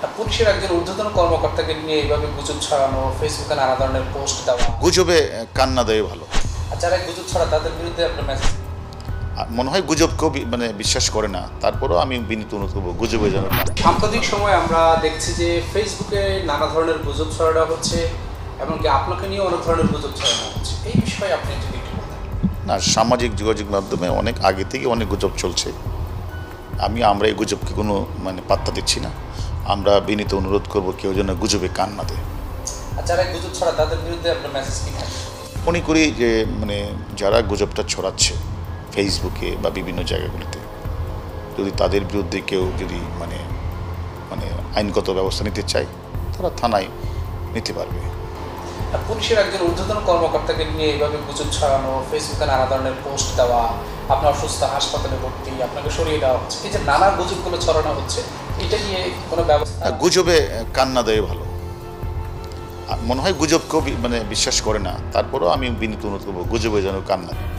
পুলিশের একজন ঊর্ধ্বতন কর্মকর্তাকে নিয়ে এইভাবে গুজব ছড়ানো, ফেসবুকে নানা ধরনের পোস্ট দেওয়া, গুজবে কান না দেওয়া ভালো। আর যারা এই গুজব ছড়ায় তাদের বিরুদ্ধে আপনার মেসেজ? আর মনে হয় গুজবকেও বিশ্বাস করে না, তারপরেও আমি বিনীত অনুরোধ করবো গুজবে যেন না। সাম্প্রতিক সময় আমরা দেখছি যে ফেসবুকে নানা ধরনের গুজব ছড়ানো হচ্ছে, এমনকি আপনাকে নিয়ে অনেক ধরনের গুজব ছড়ানো হচ্ছে। এই বিষয়ে আপনি যদি একটু বলেন। না, সামাজিক যোগাযোগ মাধ্যমে অনেক আগে থেকে অনেক গুজব চলছে। আমরা এই গুজবকে কোনো পাত্তা দিচ্ছি না। আমরা বিনীত অনুরোধ করব কেউ যেন গুজবে কান না দেয়। আর যারা এই গুজব ছড়ায় তাদের বিরুদ্ধে আপনার মেসেজ কি থাকে? মনে করি যে যারা গুজবটা ছড়াচ্ছে ফেসবুকে বা বিভিন্ন জায়গাগুলিতে, যদি তাদের বিরুদ্ধে কেউ যদি আইনগত ব্যবস্থা নিতে চায়, তারা থানায় নিতে পারবে। আর পুলিশের একজন ঊর্ধ্বতন কর্মকর্তাকে নিয়ে এইভাবে গুজব ছড়ানো, ফেসবুকে নানা ধরনের পোস্ট দেওয়া, আপনার অসুস্থ, হাসপাতালে ভর্তি, আপনাকে সরিয়ে দেওয়া হচ্ছে, এই যে নানা গুজবগুলো ছড়ানো হচ্ছে, এটা নিয়ে কোনো ব্যবস্থা? গুজবে কান না দেওয়া ভালো। আর মনে হয় গুজবকেও বিশ্বাস করে না, তারপরেও আমি বিনীত অনুরোধ করবো গুজবে যেন কান না দেয়।